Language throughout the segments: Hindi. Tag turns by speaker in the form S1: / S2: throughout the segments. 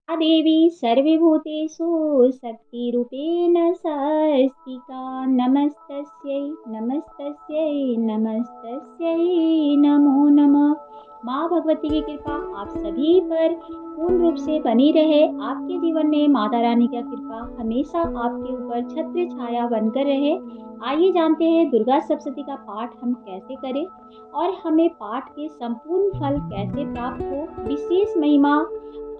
S1: या देवी सर्वभूतेषु शक्तिरूपेण संस्थिता नमस्तस्यै नमस्तस्यै नमस्तस्यै नमो नमः। माँ भगवती की कृपा आप सभी पर पूर्ण रूप से बनी रहे। आपके जीवन में माता रानी की कृपा हमेशा आपके ऊपर छत्र छाया बनकर रहे। आइए जानते हैं दुर्गा सप्तशती का पाठ हम कैसे करें और हमें पाठ के संपूर्ण फल कैसे प्राप्त हो। विशेष महिमा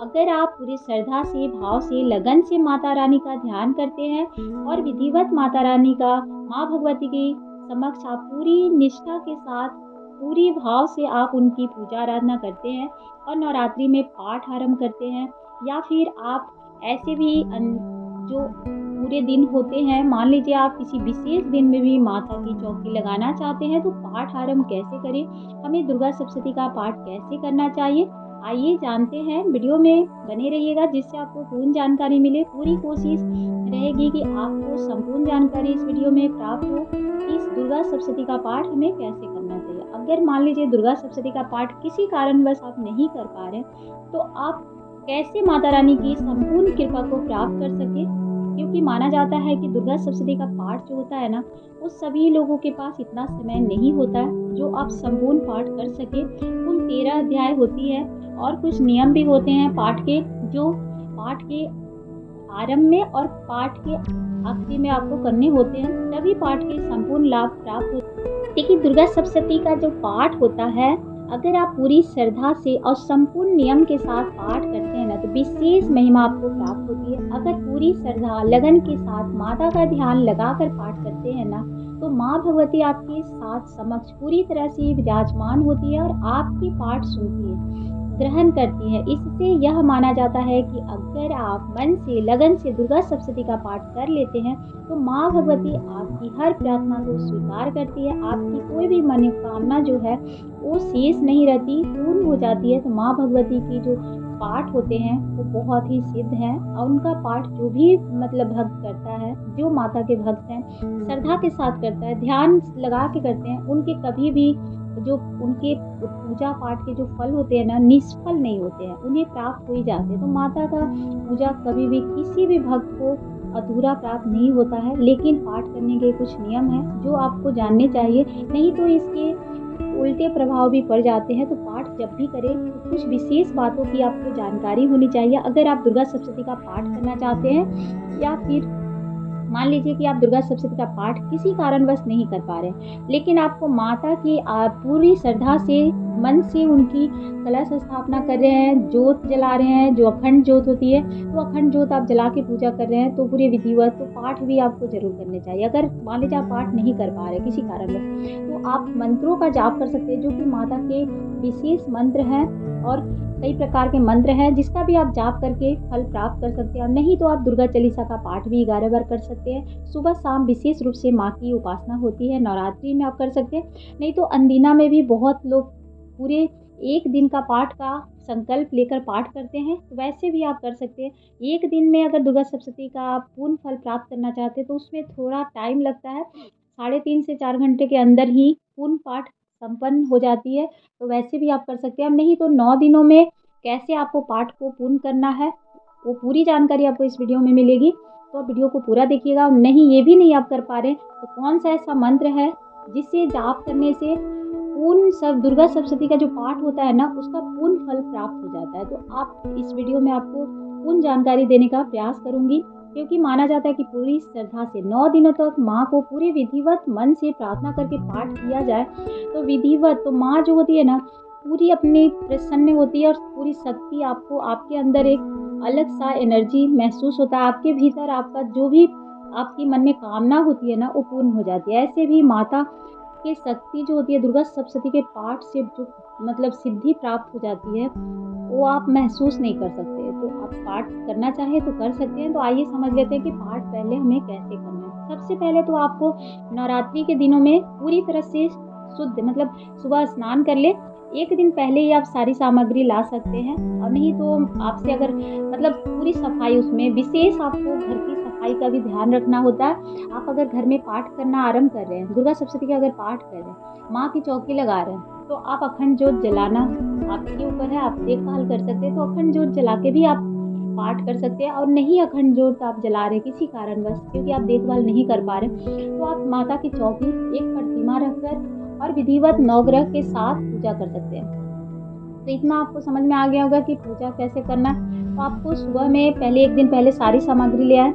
S1: अगर आप पूरी श्रद्धा से, भाव से, लगन से माता रानी का ध्यान करते हैं और विधिवत माता रानी का, माँ भगवती के समक्ष आप पूरी निष्ठा के साथ, पूरी भाव से आप उनकी पूजा आराधना करते हैं और नवरात्रि में पाठ आरंभ करते हैं, या फिर आप ऐसे भी जो पूरे दिन होते हैं, मान लीजिए आप किसी विशेष दिन में भी माता की चौकी लगाना चाहते हैं, तो पाठ आरंभ कैसे करें, हमें दुर्गा सप्तशती का पाठ कैसे करना चाहिए, आइए जानते हैं। वीडियो में बने रहिएगा जिससे आपको पूर्ण जानकारी मिले। पूरी कोशिश रहेगी कि आपको संपूर्ण जानकारी इस वीडियो में प्राप्त हो। इस दुर्गा सप्तशती का पाठ हमें कैसे करना चाहिए। अगर मान लीजिए दुर्गा सप्तशती का पाठ किसी कारणवश आप नहीं कर पा रहे, तो आप कैसे माता रानी की संपूर्ण कृपा को प्राप्त कर सके, क्योंकि माना जाता है कि दुर्गा सप्तशती का पाठ जो होता है ना, वो सभी लोगों के पास इतना समय नहीं होता है जो आप संपूर्ण पाठ कर सके। कुल 13 अध्याय होती है और कुछ नियम भी होते हैं पाठ के, जो पाठ के आरंभ में और पाठ के आखिरी में आपको करने होते हैं, तभी पाठ के संपूर्ण लाभ प्राप्त होते हैं। देखिए दुर्गा सप्तशती का जो पाठ होता है, अगर आप पूरी श्रद्धा से और संपूर्ण नियम के साथ पाठ करते हैं ना, तो विशेष महिमा आपको प्राप्त होती है। अगर पूरी श्रद्धा लगन के साथ माता का ध्यान लगाकर पाठ करते हैं ना, तो माँ भगवती आपके साथ समक्ष पूरी तरह से विराजमान होती है और आपकी पाठ सुनती है, ग्रहण करती है। इससे यह माना जाता है कि अगर आप मन से, लगन से दुर्गा सप्तशती का पाठ कर लेते हैं, तो माँ भगवती आपकी हर प्रार्थना को स्वीकार करती है। आपकी कोई भी मनोकामना जो है वो शेष नहीं रहती, पूर्ण हो जाती है। तो माँ भगवती की जो पाठ होते हैं वो बहुत ही सिद्ध हैं और उनका पाठ जो भी मतलब भक्त करता है, जो माता के भक्त हैं, श्रद्धा के साथ करता है, ध्यान लगा के करते हैं, उनके कभी भी जो उनके पूजा पाठ के जो फल होते हैं ना, निष्फल नहीं होते हैं, उन्हें प्राप्त हो ही जाते हैं। तो माता का पूजा कभी भी किसी भी भक्त को अधूरा प्राप्त नहीं होता है। लेकिन पाठ करने के कुछ नियम हैं जो आपको जानने चाहिए, नहीं तो इसके उल्टे प्रभाव भी पड़ जाते हैं। तो पाठ जब भी करें तो कुछ विशेष बातों की आपको जानकारी होनी चाहिए। अगर आप दुर्गा सप्तशती का पाठ करना चाहते हैं, या फिर मान लीजिए कि आप दुर्गा सप्तशती का पाठ किसी कारणवश नहीं कर पा रहे, लेकिन आपको माता की पूरी श्रद्धा से, मन से उनकी कलश स्थापना कर रहे हैं, जोत जला रहे हैं, जो अखंड जोत होती है, तो अखंड जोत आप जला के पूजा कर रहे हैं, तो पूरी विधिवत, तो पाठ भी आपको जरूर करने चाहिए। अगर मान लीजिए आप पाठ नहीं कर पा रहे किसी कारणवश, तो आप मंत्रों का जाप कर सकते हैं, जो कि माता के विशेष मंत्र हैं और कई प्रकार के मंत्र हैं, जिसका भी आप जाप करके फल प्राप्त कर सकते हैं। और नहीं तो आप दुर्गा चालीसा का पाठ भी 11 बार कर सकते हैं। सुबह शाम विशेष रूप से माँ की उपासना होती है, नवरात्रि में आप कर सकते हैं। नहीं तो अंदिना में भी बहुत लोग पूरे एक दिन का पाठ का संकल्प लेकर पाठ करते हैं, तो वैसे भी आप कर सकते हैं। एक दिन में अगर दुर्गा सप्तशती का पूर्ण फल प्राप्त करना चाहते हैं, तो उसमें थोड़ा टाइम लगता है, 3.5 से 4 घंटे के अंदर ही पूर्ण पाठ संपन्न हो जाती है। तो वैसे भी आप कर सकते हैं। अब नहीं तो 9 दिनों में कैसे आपको पाठ को पूर्ण करना है, वो पूरी जानकारी आपको इस वीडियो में मिलेगी, तो आप वीडियो को पूरा देखिएगा। नहीं, ये भी नहीं आप कर पा रहे, तो कौन सा ऐसा मंत्र है जिससे जाप करने से पूर्ण सब दुर्गा सप्तशती का जो पाठ होता है ना, उसका पूर्ण फल प्राप्त हो जाता है। तो आप इस वीडियो में आपको पूर्ण जानकारी देने का प्रयास करूंगी, क्योंकि माना जाता है कि पूरी श्रद्धा से 9 दिनों तक माँ को पूरे विधिवत मन से प्रार्थना करके पाठ किया जाए, तो विधिवत, तो माँ जो होती है ना, पूरी अपनी प्रसन्न होती है और पूरी शक्ति आपको, आपके अंदर एक अलग सा एनर्जी महसूस होता है, आपके भीतर आपका जो भी आपकी मन में कामना होती है ना, वो पूर्ण हो जाती है। ऐसे भी माता की शक्ति जो होती है, दुर्गा सप्तशती के पाठ से जो मतलब सिद्धि प्राप्त हो जाती है, वो आप महसूस नहीं कर सकते। तो आप पाठ करना चाहें तो कर सकते हैं। तो आइए समझ लेते हैं कि पाठ पहले हमें कैसे करना है। सबसे पहले तो आपको नवरात्रि के दिनों में पूरी तरह से शुद्ध, मतलब सुबह स्नान कर ले, एक दिन पहले ही आप सारी सामग्री ला सकते हैं। और नहीं तो आपसे अगर मतलब पूरी सफाई, उसमें विशेष आपको घर की सफाई का भी ध्यान रखना होता है। आप अगर घर में पाठ करना आरंभ कर रहे हैं, दुर्गा सप्तशती का अगर पाठ कर रहे हैं, माँ की चौकी लगा रहे हैं, तो आप अखंड जोत जलाना आपके ऊपर है, आप देखभाल कर सकते हैं। तो अखंड जोत जला के भी आप पाठ कर सकते हैं। और नहीं अखंड ज्योत आप जला रहे किसी कारणवश, क्योंकि आप देखभाल नहीं कर पा रहे, तो आप माता की चौकी एक प्रतिमा रखकर और विधिवत नवग्रह के साथ पूजा कर सकते हैं। तो इतना आपको समझ में आ गया होगा कि पूजा कैसे करना है। तो आपको सुबह में पहले एक दिन पहले सारी सामग्री ले आए,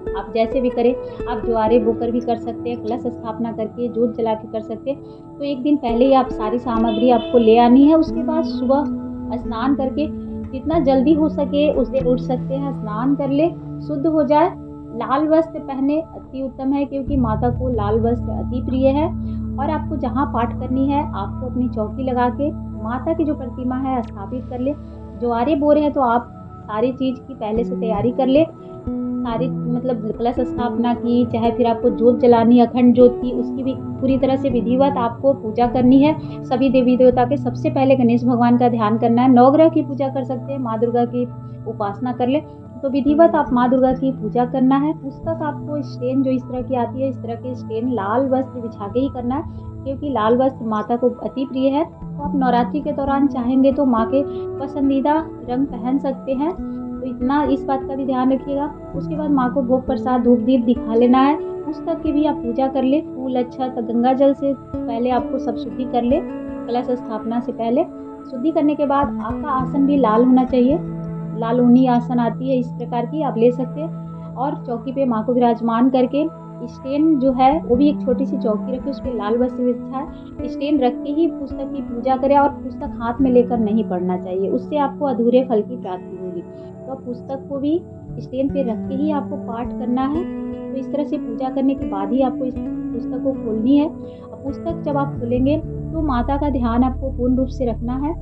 S1: आप जैसे भी करें, आप ज्वारे बोकर भी कर सकते हैं, कलश स्थापना करके जोत जला के कर सकते हैं। तो एक दिन पहले ही आप सारी सामग्री आपको ले आनी है। उसके बाद सुबह स्नान करके जितना जल्दी हो सके उस दिन उठ सकते हैं, स्नान कर ले, शुद्ध हो जाए, लाल वस्त्र पहने अति उत्तम है, क्योंकि माता को लाल वस्त्र अति प्रिय है। और आपको जहाँ पाठ करनी है आपको अपनी चौकी लगा के माता की जो प्रतिमा है स्थापित कर ले। ज्वारे बो रहे हैं तो आप सारी चीज़ की पहले से तैयारी कर ले, सारी मतलब कलश स्थापना की, चाहे फिर आपको जोत जलानी है अखंड ज्योत की, उसकी भी पूरी तरह से विधिवत आपको पूजा करनी है। सभी देवी देवता के सबसे पहले गणेश भगवान का ध्यान करना है। नवग्रह की पूजा कर सकते हैं, माँ दुर्गा की उपासना कर ले, तो विधिवत आप माँ दुर्गा की पूजा करना है। पुस्तक आपको स्टेन जो इस तरह की आती है, इस तरह की स्टेन लाल वस्त्र बिछा के ही करना है, क्योंकि लाल वस्त्र माता को अति प्रिय है। तो आप नवरात्रि के दौरान चाहेंगे तो माँ के पसंदीदा रंग पहन सकते हैं, तो इतना इस बात का भी ध्यान रखिएगा। उसके बाद माँ को भोग प्रसाद धूप दीप दिखा लेना है। पुस्तक की भी आप पूजा कर ले, फूल अक्षत गंगा जल से पहले आपको सब शुद्धि कर ले, कलश स्थापना से पहले शुद्धि करने के बाद आपका आसन भी लाल होना चाहिए, लाल ऊनी आसन आती है इस प्रकार की, आप ले सकते हैं। और चौकी पे माँ को विराजमान करके स्टेन जो है वो भी एक छोटी सी चौकी रखे, उस पर लाल वस्त्र बिछाए, स्टेन रख के ही पुस्तक की पूजा करें। और पुस्तक हाथ में लेकर नहीं पढ़ना चाहिए, उससे आपको अधूरे फल की प्राप्ति होगी। तो पुस्तक को भी स्टेन पे रख के ही आपको पाठ करना है। तो इस तरह से पूजा करने के बाद ही आपको इस पुस्तक को खोलनी है। और पुस्तक जब आप खोलेंगे तो माता का ध्यान आपको पूर्ण रूप से रखना है,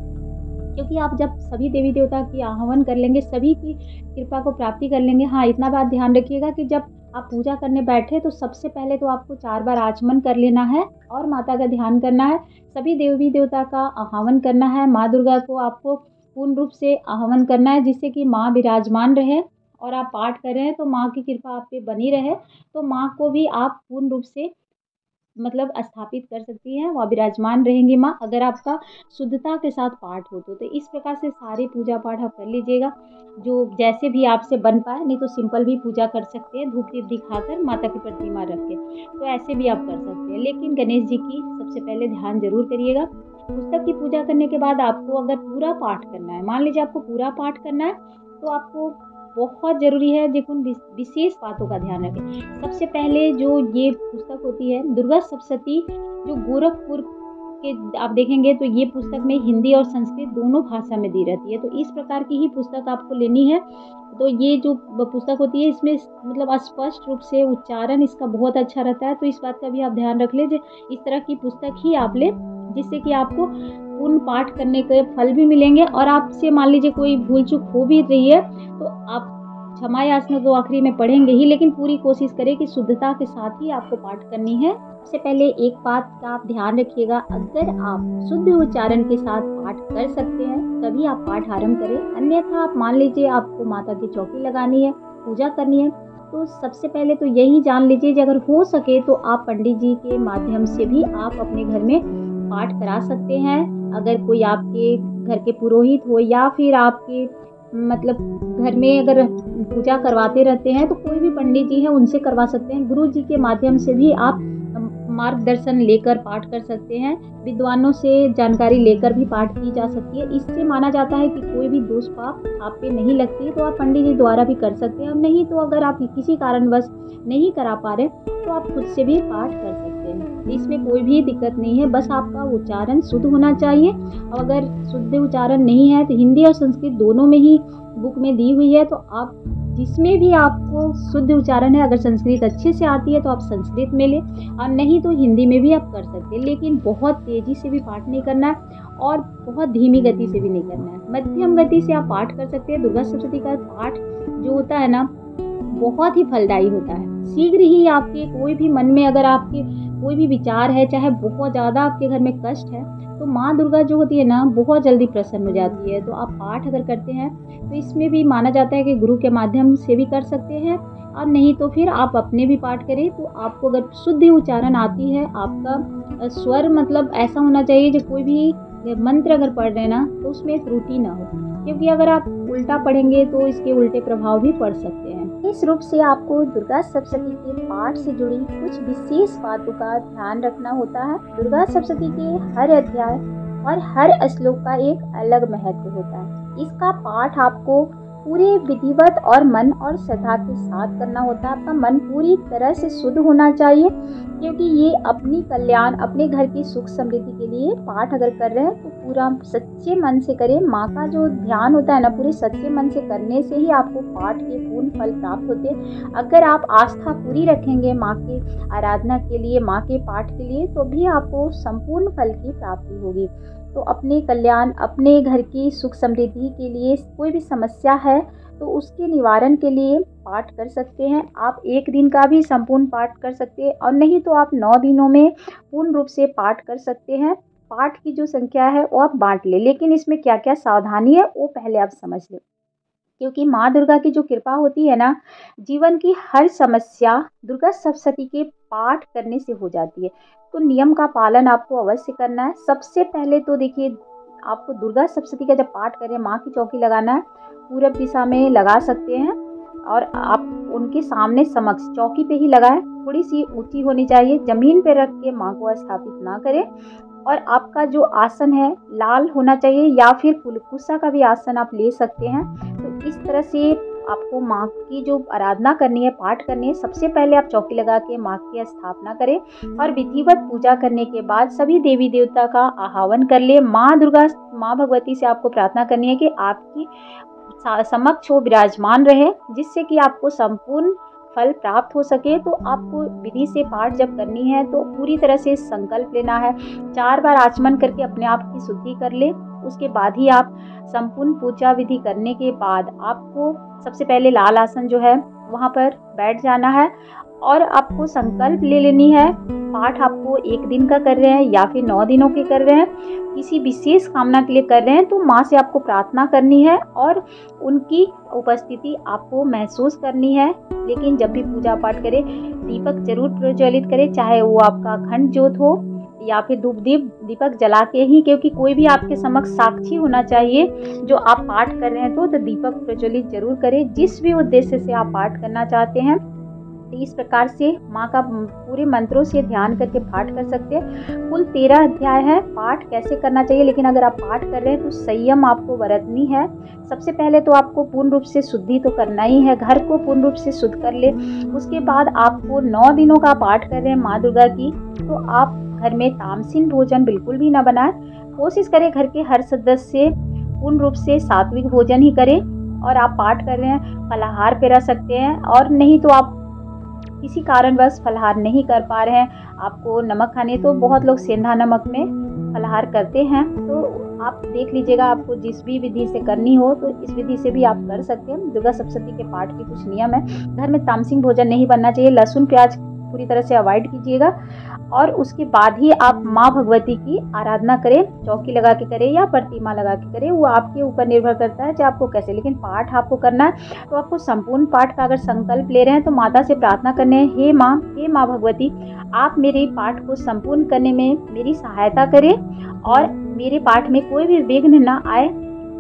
S1: क्योंकि आप जब सभी देवी देवता की आह्वान कर लेंगे, सभी की कृपा को प्राप्ति कर लेंगे। हाँ, इतना बात ध्यान रखिएगा कि जब आप पूजा करने बैठे तो सबसे पहले तो आपको 4 बार आचमन कर लेना है और माता का ध्यान करना है, सभी देवी देवता का आह्वान करना है। माँ दुर्गा को आपको पूर्ण रूप से आह्वान करना है, जिससे कि माँ विराजमान रहे और आप पाठ कर रहे हैं तो माँ की कृपा आप पे बनी रहे। तो माँ को भी आप पूर्ण रूप से मतलब स्थापित कर सकती हैं, वह विराजमान रहेंगी माँ, अगर आपका शुद्धता के साथ पाठ हो तो इस प्रकार से सारी पूजा पाठ आप कर लीजिएगा, जो जैसे भी आपसे बन पाए। नहीं तो सिंपल भी पूजा कर सकते हैं, धूप दीप दिखाकर माता की प्रतिमा रख के, तो ऐसे भी आप कर सकते हैं। लेकिन गणेश जी की सबसे पहले ध्यान जरूर करिएगा। पुस्तक की पूजा करने के बाद आपको अगर पूरा पाठ करना है, मान लीजिए आपको पूरा पाठ करना है, तो आपको बहुत ज़रूरी है जो उन विशेष बातों का ध्यान रखें। सबसे पहले जो ये पुस्तक होती है दुर्गा सप्तशती, जो गोरखपुर के आप देखेंगे तो ये पुस्तक में हिंदी और संस्कृत दोनों भाषा में दी रहती है, तो इस प्रकार की ही पुस्तक आपको लेनी है। तो ये जो पुस्तक होती है इसमें मतलब स्पष्ट रूप से उच्चारण इसका बहुत अच्छा रहता है, तो इस बात का भी आप ध्यान रख लीजिए। इस तरह की पुस्तक ही आप लें, जिससे कि आपको पूर्ण पाठ करने के फल भी मिलेंगे। और आपसे मान लीजिए कोई भूल चूक हो भी रही है तो आप क्षमा याचना तो आखिरी में पढ़ेंगे ही, लेकिन पूरी कोशिश करें कि शुद्धता के साथ ही आपको पाठ करनी है। सबसे पहले एक बात का आप ध्यान रखिएगा, अगर आप शुद्ध उच्चारण के साथ पाठ कर सकते हैं तभी आप पाठ आरंभ करें, अन्यथा आप मान लीजिए आपको माता की चौकी लगानी है, पूजा करनी है, तो सबसे पहले तो यही जान लीजिए कि अगर हो सके तो आप पंडित जी के माध्यम से भी आप अपने घर में पाठ करा सकते हैं। अगर कोई आपके घर के पुरोहित हो या फिर आपके मतलब घर में अगर पूजा करवाते रहते हैं तो कोई भी पंडित जी हैं उनसे करवा सकते हैं। गुरु जी के माध्यम से भी आप मार्गदर्शन लेकर पाठ कर सकते हैं, विद्वानों से जानकारी लेकर भी पाठ की जा सकती है। इससे माना जाता है कि कोई भी दोष पाप आप पे नहीं लगती, तो आप पंडित जी द्वारा भी कर सकते हैं। नहीं तो अगर आप किसी कारणवश नहीं करा पा रहे तो आप खुद से भी पाठ कर सकते हैं, इसमें कोई भी दिक्कत नहीं है, बस आपका उच्चारण शुद्ध होना चाहिए। और अगर शुद्ध उच्चारण नहीं है तो हिंदी और संस्कृत दोनों में ही बुक में दी हुई है, तो आप जिसमें भी आपको शुद्ध उच्चारण है, अगर संस्कृत अच्छे से आती है तो आप संस्कृत में लें, और नहीं तो हिंदी में भी आप कर सकते हैं। लेकिन बहुत तेज़ी से भी पाठ नहीं करना है और बहुत धीमी गति से भी नहीं करना है, मध्यम गति से आप पाठ कर सकते हैं। दुर्गा सप्तशती का पाठ जो होता है ना बहुत ही फलदायी होता है। शीघ्र ही आपके कोई भी मन में अगर आपके कोई भी विचार है, चाहे बहुत ज़्यादा आपके घर में कष्ट है, तो माँ दुर्गा जो होती है ना बहुत जल्दी प्रसन्न हो जाती है। तो आप पाठ अगर करते हैं तो इसमें भी माना जाता है कि गुरु के माध्यम से भी कर सकते हैं, और नहीं तो फिर आप अपने भी पाठ करें। तो आपको अगर शुद्ध उच्चारण आती है, आपका स्वर मतलब ऐसा होना चाहिए जो कोई भी मंत्र अगर पढ़ रहे हैं ना तो उसमें त्रुटि ना हो, क्योंकि अगर आप उल्टा पढ़ेंगे तो इसके उल्टे प्रभाव भी पड़ सकते हैं। इस रूप से आपको दुर्गा सप्तशती के पाठ से जुड़ी कुछ विशेष बातों का ध्यान रखना होता है। दुर्गा सप्तशती के हर अध्याय और हर श्लोक का एक अलग महत्व होता है। इसका पाठ आपको पूरे विधिवत और मन और श्रद्धा के साथ करना होता है। आपका मन पूरी तरह से शुद्ध होना चाहिए, क्योंकि ये अपनी कल्याण, अपने घर की सुख समृद्धि के लिए पाठ अगर कर रहे हैं तो पूरा सच्चे मन से करें। माँ का जो ध्यान होता है ना, पूरे सच्चे मन से करने से ही आपको पाठ के पूर्ण फल प्राप्त होते हैं। अगर आप आस्था पूरी रखेंगे माँ की आराधना के लिए, माँ के पाठ के लिए, तो भी आपको संपूर्ण फल की प्राप्ति होगी। तो अपने कल्याण, अपने घर की सुख समृद्धि के लिए कोई भी समस्या है तो उसके निवारण के लिए पाठ कर सकते हैं। आप एक दिन का भी संपूर्ण पाठ कर सकते हैं, और नहीं तो आप 9 दिनों में पूर्ण रूप से पाठ कर सकते हैं। पाठ की जो संख्या है वो आप बांट लें, लेकिन इसमें क्या क्या सावधानी है वो पहले आप समझ लें। क्योंकि माँ दुर्गा की जो कृपा होती है ना, जीवन की हर समस्या दुर्गा सप्तशती के पाठ करने से हो जाती है। तो नियम का पालन आपको अवश्य करना है। सबसे पहले तो देखिए, आपको दुर्गा सप्तशती का जब पाठ करें, माँ की चौकी लगाना है, पूरब दिशा में लगा सकते हैं, और आप उनके सामने समक्ष चौकी पे ही लगाएं। थोड़ी सी ऊंची होनी चाहिए, जमीन पे रख के माँ को स्थापित ना करें। और आपका जो आसन है लाल होना चाहिए, या फिर कुलकुसा का भी आसन आप ले सकते हैं। तो इस तरह से आपको माँ की जो आराधना करनी है, पाठ करनी है, सबसे पहले आप चौकी लगा के माँ की स्थापना करें, और विधिवत पूजा करने के बाद सभी देवी देवता का आह्वान कर ले। माँ दुर्गा, माँ भगवती से आपको प्रार्थना करनी है कि आपकी समक्ष वो विराजमान रहे, जिससे कि आपको संपूर्ण फल प्राप्त हो सके। तो आपको विधि से पाठ जब करनी है तो पूरी तरह से संकल्प लेना है। 4 बार आचमन करके अपने आप की शुद्धि कर ले। उसके बाद ही आप संपूर्ण पूजा विधि करने के बाद आपको सबसे पहले लाल आसन जो है वहाँ पर बैठ जाना है, और आपको संकल्प ले लेनी है। पाठ आपको 1 दिन का कर रहे हैं या फिर 9 दिनों के कर रहे हैं, किसी विशेष कामना के लिए कर रहे हैं, तो माँ से आपको प्रार्थना करनी है और उनकी उपस्थिति आपको महसूस करनी है। लेकिन जब भी पूजा पाठ करें, दीपक जरूर प्रज्वलित करें, चाहे वो आपका अखंड ज्योत हो या फिर धूप दीपक जला के ही, क्योंकि कोई भी आपके समक्ष साक्षी होना चाहिए जो आप पाठ कर रहे हैं। तो दीपक प्रज्वलित जरूर करें, जिस भी उद्देश्य से आप पाठ करना चाहते हैं। इस प्रकार से माँ का पूरे मंत्रों से ध्यान करके पाठ कर सकते हैं। कुल 13 अध्याय है। पाठ कैसे करना चाहिए, लेकिन अगर आप पाठ कर रहे हैं तो संयम आपको बरतनी है। सबसे पहले तो आपको पूर्ण रूप से शुद्धि तो करना ही है, घर को पूर्ण रूप से शुद्ध कर ले। उसके बाद आपको 9 दिनों का पाठ कर रहे हैं माँ दुर्गा की, तो आप घर में तामसिन भोजन बिल्कुल भी ना बनाएं। कोशिश करें घर के हर सदस्य पूर्ण रूप से सात्विक भोजन ही करें। और आप पाठ कर रहे हैं, फलाहार पे रह सकते हैं, और नहीं तो आप किसी कारणवश फलाहार नहीं कर पा रहे हैं, आपको नमक खाने, तो बहुत लोग सेंधा नमक में फलाहार करते हैं। तो आप देख लीजिएगा, आपको जिस भी विधि से करनी हो तो इस विधि से भी आप कर सकते हैं। दुर्गा सप्तशती के पाठ के कुछ नियम है। घर में तामसिक भोजन नहीं बनना चाहिए, लहसुन प्याज पूरी तरह से अवॉइड कीजिएगा। और उसके बाद ही आप माँ भगवती की आराधना करें, चौकी लगा के करें या प्रतिमा लगा के करें, वो आपके ऊपर निर्भर करता है कि आपको कैसे। लेकिन पाठ आपको करना है तो आपको संपूर्ण पाठ का अगर संकल्प ले रहे हैं तो माता से प्रार्थना करने हैं, हे माँ भगवती, आप मेरे पाठ को संपूर्ण करने में मेरी सहायता करें और मेरे पाठ में कोई भी विघ्न न आए।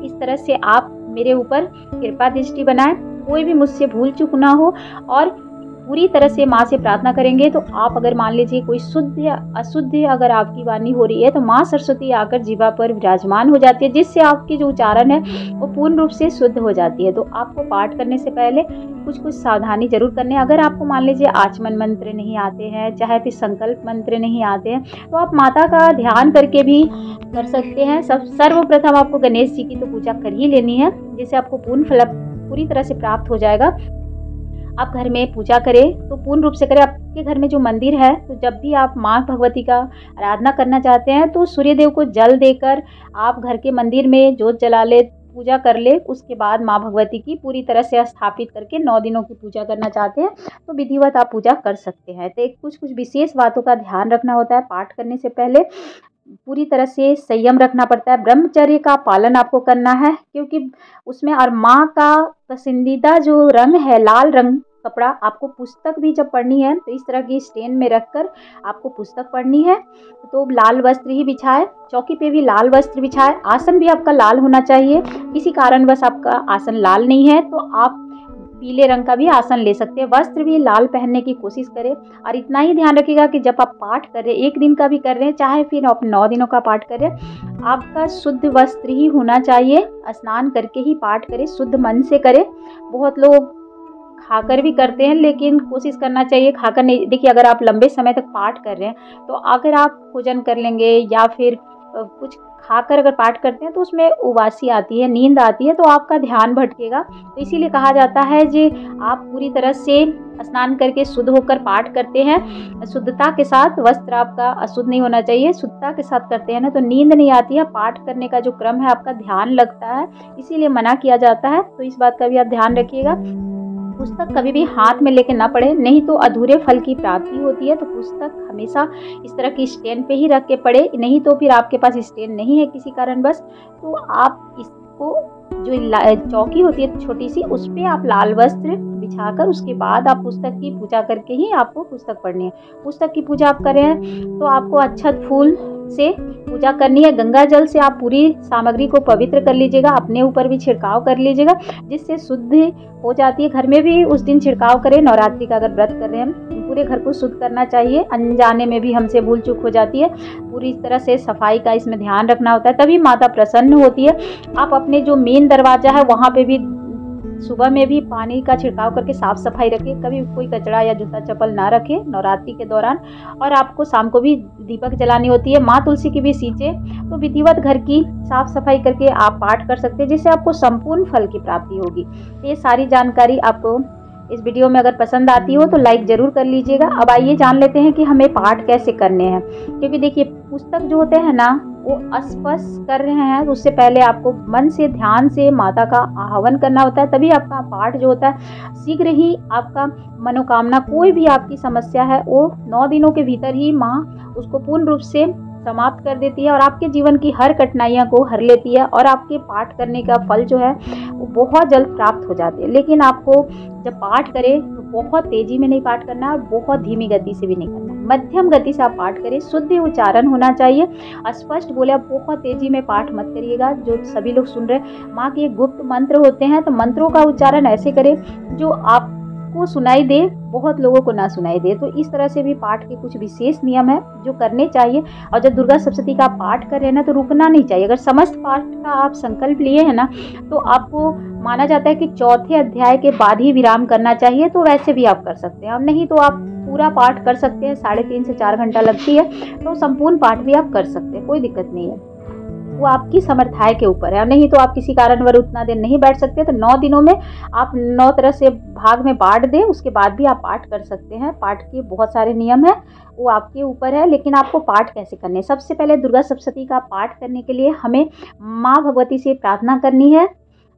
S1: इस तरह से आप मेरे ऊपर कृपा दृष्टि बनाएं, कोई भी मुझसे भूल चूक ना हो। और पूरी तरह से माँ से प्रार्थना करेंगे तो आप अगर मान लीजिए कोई शुद्ध या अशुद्ध अगर आपकी वाणी हो रही है तो माँ सरस्वती आकर जीवा पर विराजमान हो जाती है, जिससे आपकी जो उच्चारण है वो पूर्ण रूप से शुद्ध हो जाती है। तो आपको पाठ करने से पहले कुछ सावधानी जरूर करनी है। अगर आपको मान लीजिए आचमन मंत्र नहीं आते हैं, चाहे फिर संकल्प मंत्र नहीं आते हैं, तो आप माता का ध्यान करके भी कर सकते हैं। सर्वप्रथम आपको गणेश जी की तो पूजा कर ही लेनी है, जिससे आपको पूर्ण फल पूरी तरह से प्राप्त हो जाएगा। आप घर में पूजा करें तो पूर्ण रूप से करें। आपके घर में जो मंदिर है, तो जब भी आप माँ भगवती का आराधना करना चाहते हैं तो सूर्यदेव को जल देकर आप घर के मंदिर में जोत जला ले, पूजा कर ले। उसके बाद माँ भगवती की पूरी तरह से स्थापित करके 9 दिनों की पूजा करना चाहते हैं तो विधिवत आप पूजा कर सकते हैं। तो कुछ विशेष बातों का ध्यान रखना होता है पाठ करने से पहले। पूरी तरह से संयम रखना पड़ता है, ब्रह्मचर्य का पालन आपको करना है, क्योंकि उसमें और माँ का पसंदीदा जो रंग है लाल रंग, कपड़ा। आपको पुस्तक भी जब पढ़नी है तो इस तरह की स्टैंड में रखकर आपको पुस्तक पढ़नी है, तो लाल वस्त्र ही बिछाए, चौकी पे भी लाल वस्त्र बिछाए। आसन भी आपका लाल होना चाहिए। किसी कारणवश आपका आसन लाल नहीं है तो आप पीले रंग का भी आसन ले सकते हैं। वस्त्र भी लाल पहनने की कोशिश करें। और इतना ही ध्यान रखिएगा कि जब आप पाठ कर रहे हैं, एक दिन का भी कर रहे हैं चाहे फिर आप 9 दिनों का पाठ कर रहे हैं, आपका शुद्ध वस्त्र ही होना चाहिए। स्नान करके ही पाठ करें, शुद्ध मन से करें। बहुत लोग खाकर भी करते हैं, लेकिन कोशिश करना चाहिए खाकर नहीं। देखिए, अगर आप लंबे समय तक पाठ कर रहे हैं तो अगर आप भोजन कर लेंगे या फिर कुछ खाकर अगर पाठ करते हैं तो उसमें उबासी आती है, नींद आती है, तो आपका ध्यान भटकेगा। तो इसीलिए कहा जाता है कि आप पूरी तरह से स्नान करके शुद्ध होकर पाठ करते हैं, शुद्धता के साथ। वस्त्र आपका अशुद्ध नहीं होना चाहिए। शुद्धता के साथ करते हैं ना तो नींद नहीं आती है। पाठ करने का जो क्रम है आपका ध्यान लगता है, इसीलिए मना किया जाता है। तो इस बात का भी आप ध्यान रखिएगा। पुस्तक कभी भी हाथ में लेके ना पढ़े, नहीं तो अधूरे फल की प्राप्ति होती है। तो पुस्तक हमेशा इस तरह की स्टैंड पे ही रख के पढ़े। नहीं तो फिर आपके पास स्टैंड नहीं है किसी कारणवश, तो आप इसको जो चौकी होती है छोटी सी, उस पर आप लाल वस्त्र बिछाकर उसके बाद आप पुस्तक की पूजा करके ही आपको पुस्तक पढ़नी है। पुस्तक की पूजा आप करें तो आपको अक्षत फूल से पूजा करनी है। गंगा जल से आप पूरी सामग्री को पवित्र कर लीजिएगा, अपने ऊपर भी छिड़काव कर लीजिएगा, जिससे शुद्ध हो जाती है। घर में भी उस दिन छिड़काव करें। नवरात्रि का अगर व्रत कर रहे हैं, पूरे घर को शुद्ध करना चाहिए। अनजाने में भी हमसे भूल चूक हो जाती है। पूरी तरह से सफाई का इसमें ध्यान रखना होता है, तभी माता प्रसन्न होती है। आप अपने जो मेन दरवाजा है वहाँ पे भी सुबह में भी पानी का छिड़काव करके साफ सफाई रखें। कभी कोई कचरा या जूता चप्पल ना रखें नवरात्रि के दौरान। और आपको शाम को भी दीपक जलानी होती है। माँ तुलसी की भी सींचे। तो विधिवत घर की साफ सफाई करके आप पाठ कर सकते हैं, जिससे आपको संपूर्ण फल की प्राप्ति होगी। ये सारी जानकारी आपको इस वीडियो में अगर पसंद आती हो तो लाइक ज़रूर कर लीजिएगा। अब आइए जान लेते हैं कि हमें पाठ कैसे करने हैं। क्योंकि देखिए, पुस्तक जो होते हैं ना, वो स्पष्ट कर रहे हैं तो उससे पहले आपको मन से ध्यान से माता का आह्वान करना होता है, तभी आपका पाठ जो होता है शीघ्र ही आपका मनोकामना, कोई भी आपकी समस्या है वो 9 दिनों के भीतर ही माँ उसको पूर्ण रूप से समाप्त कर देती है और आपके जीवन की हर कठिनाइयों को हर लेती है। और आपके पाठ करने का फल जो है वो बहुत जल्द प्राप्त हो जाते हैं। लेकिन आपको जब पाठ करें तो बहुत तेजी में नहीं पाठ करना है और बहुत धीमी गति से भी नहीं करना है। मध्यम गति से आप पाठ करें। शुद्ध उच्चारण होना चाहिए। स्पष्ट बोले, आप बहुत तेजी में पाठ मत करिएगा। जो सभी लोग सुन रहे हैं, माँ के गुप्त मंत्र होते हैं, तो मंत्रों का उच्चारण ऐसे करें जो आपको सुनाई दे, बहुत लोगों को ना सुनाई दे। तो इस तरह से भी पाठ के कुछ विशेष नियम है जो करने चाहिए। और जब दुर्गा सप्तशती का पाठ कर रहे हैं ना तो रुकना नहीं चाहिए। अगर समस्त पाठ का आप संकल्प लिए हैं ना तो आपको माना जाता है कि 4थे अध्याय के बाद ही विराम करना चाहिए। तो वैसे भी आप कर सकते हैं, और नहीं तो आप पूरा पाठ कर सकते हैं। 3.5 से 4 घंटा लगती है, तो संपूर्ण पाठ भी आप कर सकते हैं, कोई दिक्कत नहीं है। वो आपकी समर्थाय के ऊपर है। और नहीं तो आप किसी कारणवश उतना दिन नहीं बैठ सकते तो 9 दिनों में आप 9 तरह से भाग में बांट दें, उसके बाद भी आप पाठ कर सकते हैं। पाठ के बहुत सारे नियम हैं, वो आपके ऊपर है। लेकिन आपको पाठ कैसे करने, सबसे पहले दुर्गा सप्तशती का पाठ करने के लिए हमें माँ भगवती से प्रार्थना करनी है,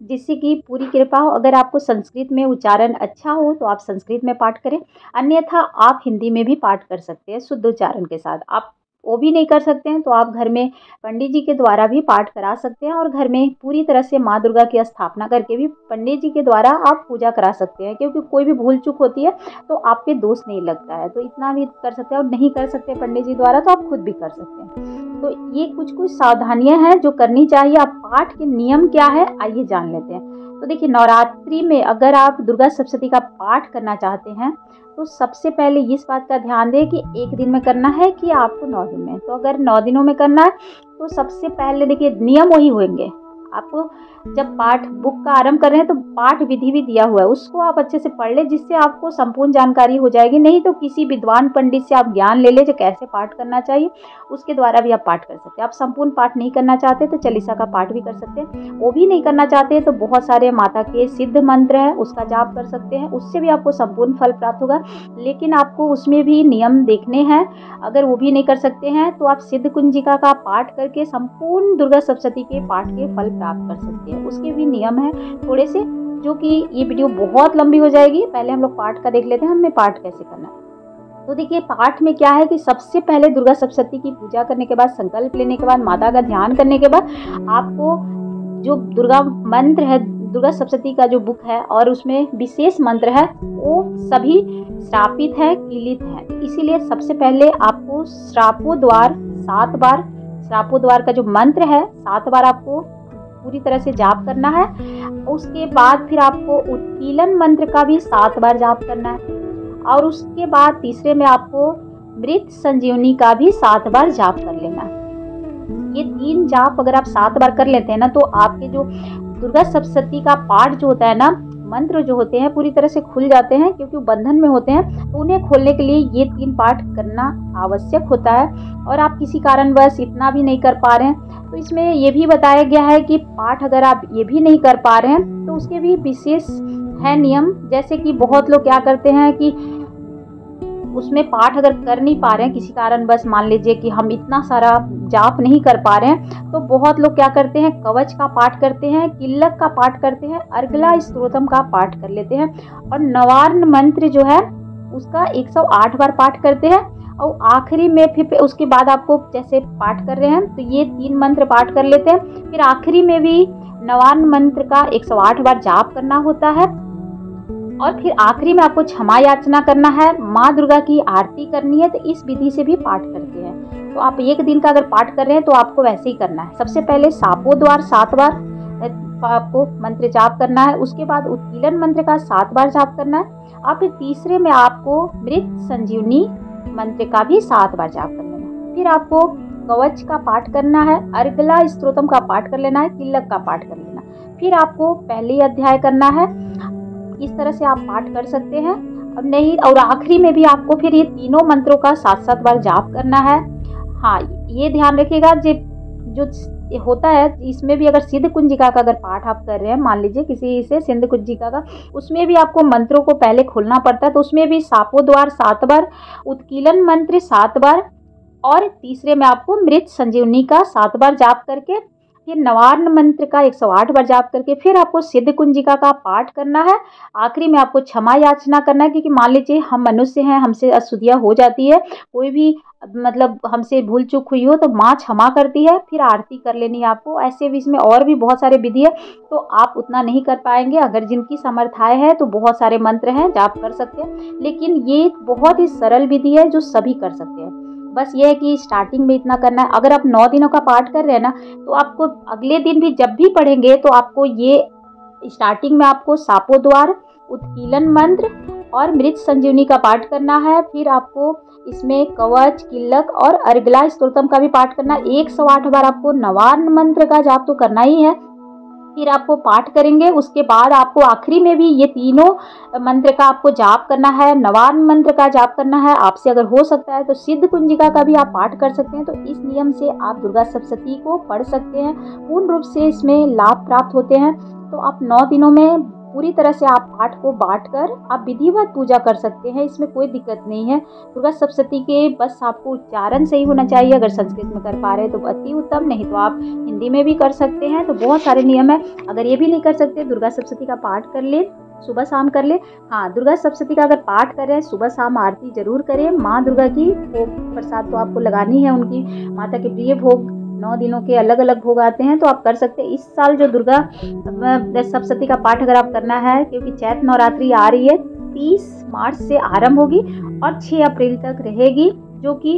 S1: जिससे कि पूरी कृपा हो। अगर आपको संस्कृत में उच्चारण अच्छा हो तो आप संस्कृत में पाठ करें, अन्यथा आप हिंदी में भी पाठ कर सकते हैं शुद्ध उच्चारण के साथ। आप वो भी नहीं कर सकते हैं तो आप घर में पंडित जी के द्वारा भी पाठ करा सकते हैं, और घर में पूरी तरह से माँ दुर्गा की स्थापना करके भी पंडित जी के द्वारा आप पूजा करा सकते हैं। क्योंकि कोई भी भूल चूक होती है तो आप पे दोष नहीं लगता है। तो इतना भी कर सकते हैं। और नहीं कर सकते पंडित जी द्वारा तो आप खुद भी कर सकते हैं। तो ये कुछ कुछ सावधानियां हैं जो करनी चाहिए। आप पाठ के नियम क्या है आइए जान लेते हैं। तो देखिए, नवरात्रि में अगर आप दुर्गा सप्तशती का पाठ करना चाहते हैं तो सबसे पहले इस बात का ध्यान दें कि एक दिन में करना है कि आपको 9 दिन में। तो अगर 9 दिनों में करना है तो सबसे पहले देखिए, नियम वही होंगे। आपको जब पाठ बुक का आरंभ कर रहे हैं तो पाठ विधि भी दिया हुआ है, उसको आप अच्छे से पढ़ ले, जिससे आपको संपूर्ण जानकारी हो जाएगी। नहीं तो किसी विद्वान पंडित से आप ज्ञान ले ले जो कैसे पाठ करना चाहिए, उसके द्वारा भी आप पाठ कर सकते हैं। आप संपूर्ण पाठ नहीं करना चाहते तो चालीसा का पाठ भी कर सकते हैं। वो भी नहीं करना चाहते तो बहुत सारे माता के सिद्ध मंत्र हैं, उसका जाप कर सकते हैं, उससे भी आपको संपूर्ण फल प्राप्त होगा। लेकिन आपको उसमें भी नियम देखने हैं। अगर वो भी नहीं कर सकते हैं तो आप सिद्ध कुंजिका का पाठ करके संपूर्ण दुर्गा सप्तशती के पाठ के फल प्राप्त कर सकते हैं। उसके भी नियम हैं थोड़े से, जो कि ये वीडियो बहुत लंबी हो जाएगी। पहले हम लोग पाठ का देख लेते हैं, हमें पाठ कैसे करना है। तो देखिए, पाठ में क्या है कि सबसे पहले दुर्गा सप्तशती की पूजा करने के बाद, संकल्प लेने के बाद, माता का ध्यान करने के बाद आपको जो दुर्गा मंत्र है दुर्गा सप्तशती का जो बुक है और उसमें विशेष मंत्र है वो सभी श्रापित है, किलित है। इसीलिए सबसे पहले आपको श्रापोद्वार 7 बार, श्रापोद्वार का जो मंत्र है 7 बार आपको पूरी तरह से जाप करना है। उसके बाद फिर आपको उत्कीलन मंत्र का भी 7 बार जाप करना है और उसके बाद तीसरे में आपको मृत संजीवनी का भी 7 बार जाप कर लेना है। ये 3 जाप अगर आप 7 बार कर लेते हैं ना, तो आपके जो दुर्गा सप्तशती का पाठ जो होता है ना, मंत्र जो होते हैं पूरी तरह से खुल जाते हैं, क्योंकि बंधन में होते हैं। तो उन्हें खोलने के लिए ये 3 पाठ करना आवश्यक होता है। और आप किसी कारणवश इतना भी नहीं कर पा रहे हैं तो इसमें ये भी बताया गया है कि पाठ अगर आप ये भी नहीं कर पा रहे हैं तो उसके भी विशेष है नियम। जैसे कि बहुत लोग क्या करते हैं कि उसमें पाठ अगर कर नहीं पा रहे हैं किसी कारणवश, मान लीजिए कि हम इतना सारा जाप नहीं कर पा रहे हैं, तो बहुत लोग क्या करते हैं कवच का पाठ करते हैं, किल्लक का पाठ करते हैं, अर्गला स्तोत्रम का पाठ कर लेते हैं और नवार्न मंत्र जो है उसका 108 बार पाठ करते हैं। और आखिरी में फिर उसके बाद आपको जैसे पाठ कर रहे हैं तो ये 3 मंत्र पाठ कर लेते हैं। फिर आखिरी में भी नवार्न मंत्र का 108 बार जाप करना होता है और फिर आखिरी में आपको क्षमा याचना करना है, माँ दुर्गा की आरती करनी है। तो इस विधि से भी पाठ करते हैं। तो आप एक दिन का अगर पाठ कर रहे हैं तो आपको वैसे ही करना है। सबसे पहले शापोद्वार 7 बार आपको मंत्र जाप करना है, उसके बाद उत्कीलन मंत्र का 7 बार जाप करना है और फिर तीसरे में आपको मृत संजीवनी मंत्र का भी 7 बार जाप कर लेना है। फिर आपको कवच का पाठ करना है, अर्गला स्तोत्रम का पाठ कर लेना है, किल्लक का पाठ कर लेना है। फिर आपको पहले अध्याय करना है। इस तरह से आप पाठ कर सकते हैं। अब नहीं, और आखिरी में भी आपको फिर ये तीनों मंत्रों का 7-7 बार जाप करना है। हाँ, ये ध्यान रखिएगा जो होता है इसमें भी, अगर सिद्ध कुंजिका का अगर पाठ आप कर रहे हैं, मान लीजिए किसी से सिद्ध कुंजिका का, उसमें भी आपको मंत्रों को पहले खोलना पड़ता है। तो उसमें भी शापोद्वार 7 बार, उत्कीलन मंत्र 7 बार और तीसरे में आपको मृत संजीवनी का 7 बार जाप करके फिर नवार्न मंत्र का 108 बार जाप करके फिर आपको सिद्ध कुंजिका का पाठ करना है। आखिरी में आपको क्षमा याचना करना है, क्योंकि मान लीजिए हम मनुष्य हैं, हमसे अशुद्धियाँ हो जाती है, कोई भी मतलब हमसे भूल चूक हुई हो तो माँ क्षमा करती है। फिर आरती कर लेनी है आपको। ऐसे भी इसमें और भी बहुत सारे विधि है, तो आप उतना नहीं कर पाएंगे। अगर जिनकी समर्थाएं है तो बहुत सारे मंत्र हैं, जाप कर सकते हैं, लेकिन ये बहुत ही सरल विधि है जो सभी कर सकते हैं। बस ये है कि स्टार्टिंग में इतना करना है। अगर आप 9 दिनों का पाठ कर रहे हैं ना, तो आपको अगले दिन भी जब भी पढ़ेंगे तो आपको ये स्टार्टिंग में आपको शापोद्वार, उत्कीलन मंत्र और मृत संजीवनी का पाठ करना है। फिर आपको इसमें कवच, किल्लक और अर्गला स्तोत्रम का भी पाठ करना है। 108 बार आपको नवार्न मंत्र का जाप तो करना ही है। फिर आपको पाठ करेंगे, उसके बाद आपको आखिरी में भी ये तीनों मंत्र का आपको जाप करना है, नवार्न मंत्र का जाप करना है। आपसे अगर हो सकता है तो सिद्ध कुंजिका का भी आप पाठ कर सकते हैं। तो इस नियम से आप दुर्गा सप्तशती को पढ़ सकते हैं, पूर्ण रूप से इसमें लाभ प्राप्त होते हैं। तो आप 9 दिनों में पूरी तरह से आप पाठ को बांटकर आप विधिवत पूजा कर सकते हैं। इसमें कोई दिक्कत नहीं है। दुर्गा सप्तशती के बस आपको उच्चारण सही होना चाहिए। अगर संस्कृत में कर पा रहे हैं तो अति उत्तम, नहीं तो आप हिंदी में भी कर सकते हैं। तो बहुत सारे नियम है। अगर ये भी नहीं कर सकते, दुर्गा सप्तशती का पाठ कर ले, सुबह शाम कर ले। हाँ, दुर्गा सप्तशती का अगर पाठ कर रहे हैं, सुबह शाम आरती जरूर करें। माँ दुर्गा की भोग प्रसाद तो आपको लगानी है, उनकी माता के प्रिय भोग 9 दिनों के अलग अलग भोग आते हैं, तो आप कर सकते हैं। इस साल जो दुर्गा सप्तशती का पाठ अगर आप करना है, क्योंकि चैत्र नवरात्रि आ रही है, 30 मार्च से आरंभ होगी और 6 अप्रैल तक रहेगी, जो कि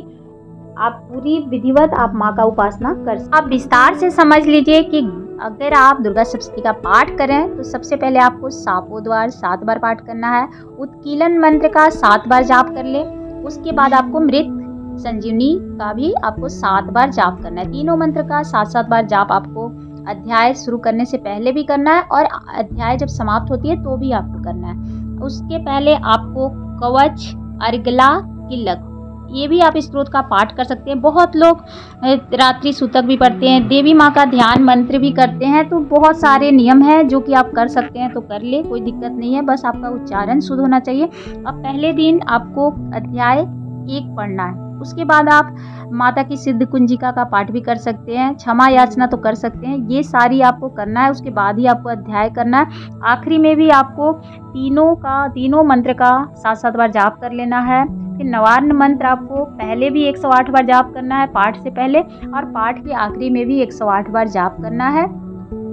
S1: आप पूरी विधिवत आप माँ का उपासना कर। आप विस्तार से समझ लीजिए कि अगर आप दुर्गा सप्तशती का पाठ करें तो सबसे पहले आपको शापोद्वार 7 बार पाठ करना है, उत्कीलन मंत्र का 7 बार जाप कर ले। उसके बाद आपको मृत संजीवनी का भी आपको 7 बार जाप करना है। तीनों मंत्र का 7-7 बार जाप आपको अध्याय शुरू करने से पहले भी करना है और अध्याय जब समाप्त होती है तो भी आपको करना है। उसके पहले आपको कवच, अर्गला, किल्लक, ये भी आप स्त्रोत का पाठ कर सकते हैं। बहुत लोग रात्रि सूतक भी पढ़ते हैं, देवी माँ का ध्यान मंत्र भी करते हैं। तो बहुत सारे नियम हैं जो कि आप कर सकते हैं, तो कर ले, कोई दिक्कत नहीं है। बस आपका उच्चारण शुद्ध होना चाहिए। अब पहले दिन आपको अध्याय 1 पढ़ना है। उसके बाद आप माता की सिद्ध कुंजिका का पाठ भी कर सकते हैं, क्षमा याचना तो कर सकते हैं। ये सारी आपको करना है, उसके बाद ही आपको अध्याय करना है। आखिरी में भी आपको तीनों मंत्र का 7-7 बार जाप कर लेना है। फिर नवार्न मंत्र आपको पहले भी 108 बार जाप करना है पाठ से पहले, और पाठ के आखिरी में भी 108 बार जाप करना है।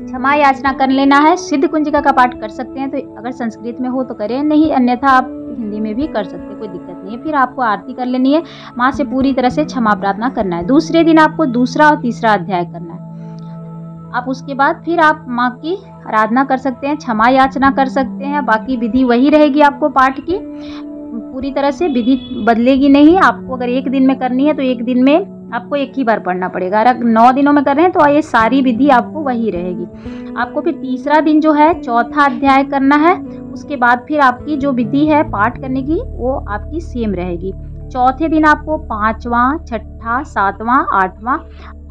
S1: क्षमा याचना कर लेना है। सिद्ध कुंजिका का पाठ कर सकते हैं तो अगर संस्कृत में हो तो करें, नहीं अन्यथा आप हिंदी में भी कर सकते हैं, कोई दिक्कत नहीं है। फिर आपको आरती कर लेनी है, माँ से पूरी तरह से क्षमा प्रार्थना करना है। दूसरे दिन आपको दूसरा और तीसरा अध्याय करना है। आप उसके बाद फिर आप माँ की आराधना कर सकते हैं, क्षमा याचना कर सकते हैं। बाकी विधि वही रहेगी, आपको पाठ की पूरी तरह से विधि बदलेगी नहीं। आपको अगर एक दिन में करनी है तो एक दिन में आपको एक ही बार पढ़ना पड़ेगा। अगर 9 दिनों में कर रहे हैं तो ये सारी विधि आपको वही रहेगी। आपको फिर तीसरा दिन जो है चौथा अध्याय करना है। उसके बाद फिर आपकी जो विधि है पाठ करने की वो आपकी सेम रहेगी। चौथे दिन आपको 5वां, 6ठा, 7वां, 8वां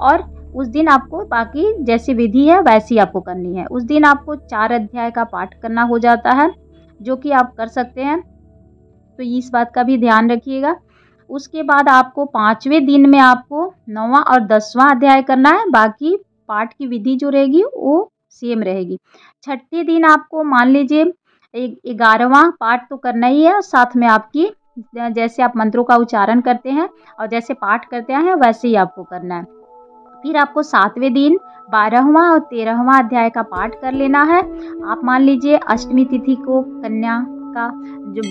S1: और उस दिन आपको बाकी जैसी विधि है वैसी आपको करनी है। उस दिन आपको 4 अध्याय का पाठ करना हो जाता है, जो कि आप कर सकते हैं, तो इस बात का भी ध्यान रखिएगा। उसके बाद आपको 5वें दिन में आपको 9वां और 10वां अध्याय करना है। बाकी पाठ की विधि जो रहेगी वो सेम रहेगी। छठे दिन आपको मान लीजिए 11वां पाठ तो करना ही है, साथ में आपकी जैसे आप मंत्रों का उच्चारण करते हैं और जैसे पाठ करते हैं वैसे ही आपको करना है। फिर आपको 7वें दिन 12वां और 13वां अध्याय का पाठ कर लेना है। आप मान लीजिए अष्टमी तिथि को कन्या का जो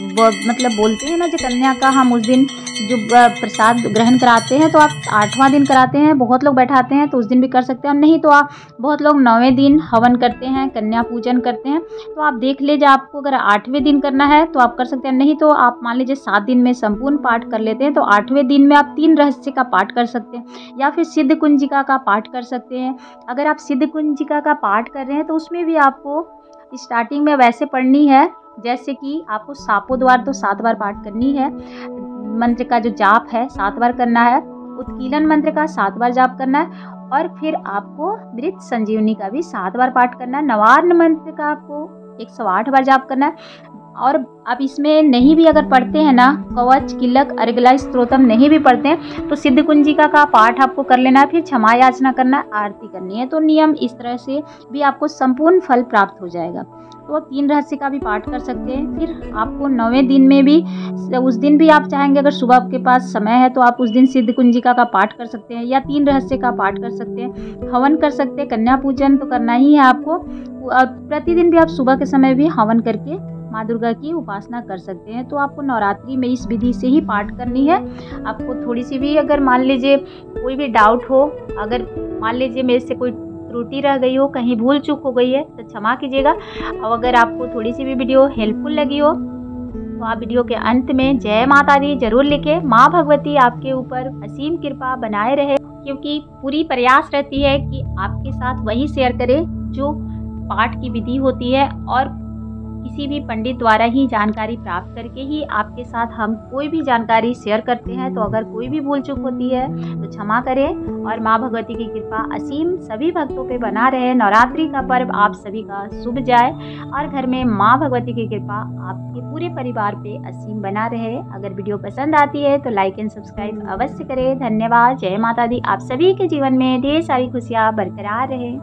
S1: मतलब बोलते हैं ना, जो कन्या का हम उस दिन जो प्रसाद ग्रहण कराते हैं तो आप 8वां दिन कराते हैं, बहुत लोग बैठाते हैं तो उस दिन भी कर सकते हैं। और नहीं तो आप बहुत लोग 9वें दिन हवन करते हैं, कन्या पूजन करते हैं। तो आप देख लीजिए, आपको अगर 8वें दिन करना है तो आप कर सकते हैं, नहीं तो आप मान लीजिए 7 दिन में संपूर्ण पाठ कर लेते हैं तो 8वें दिन में आप 3 रहस्य का पाठ कर सकते हैं या फिर सिद्ध कुंजिका का पाठ कर सकते हैं। अगर आप सिद्ध कुंजिका का पाठ कर रहे हैं तो उसमें भी आपको स्टार्टिंग में वैसे पढ़नी है जैसे कि आपको सापोद्वार तो 7 बार पाठ करनी है, मंत्र का जो जाप है 7 बार करना है, उत्कीलन मंत्र का 7 बार जाप करना है और फिर आपको मृत संजीवनी का भी 7 बार पाठ करना है। नवार्न मंत्र का आपको 108 बार जाप करना है। और आप इसमें नहीं भी अगर पढ़ते हैं ना, कवच, किलक, अर्गला, स्तोत्रम नहीं भी पढ़ते हैं तो सिद्ध कुंजिका का पाठ आपको कर लेना है। फिर क्षमा याचना करना, आरती करनी है। तो नियम इस तरह से भी आपको संपूर्ण फल प्राप्त हो जाएगा। तो 3 रहस्य का भी पाठ कर सकते हैं। फिर आपको 9वें दिन में भी उस दिन भी आप चाहेंगे, अगर सुबह आपके पास समय है तो आप उस दिन सिद्ध कुंजिका का पाठ कर सकते हैं या 3 रहस्य का पाठ कर सकते हैं। हवन कर सकते हैं, कन्या पूजन तो करना ही है आपको। और प्रतिदिन भी आप सुबह के समय भी हवन करके माँ दुर्गा की उपासना कर सकते हैं। तो आपको नवरात्रि में इस विधि से ही पाठ करनी है। आपको थोड़ी सी भी अगर मान लीजिए कोई भी डाउट हो, अगर मान लीजिए मेरे से कोई त्रुटि रह गई हो, कहीं भूल चूक हो गई है तो क्षमा कीजिएगा। और अगर आपको थोड़ी सी भी वीडियो हेल्पफुल लगी हो तो आप वीडियो के अंत में जय माता दी जरूर लिखें। माँ भगवती आपके ऊपर असीम कृपा बनाए रहे, क्योंकि पूरी प्रयास रहती है कि आपके साथ वही शेयर करें जो पाठ की विधि होती है और किसी भी पंडित द्वारा ही जानकारी प्राप्त करके ही आपके साथ हम कोई भी जानकारी शेयर करते हैं। तो अगर कोई भी भूल चूक होती है तो क्षमा करें और माँ भगवती की कृपा असीम सभी भक्तों पे बना रहे। नवरात्रि का पर्व आप सभी का शुभ जाए और घर में माँ भगवती की कृपा आपके पूरे परिवार पे असीम बना रहे। अगर वीडियो पसंद आती है तो लाइक एंड सब्सक्राइब अवश्य करें। धन्यवाद। जय माता दी। आप सभी के जीवन में ढेर सारी खुशियाँ बरकरार रहे।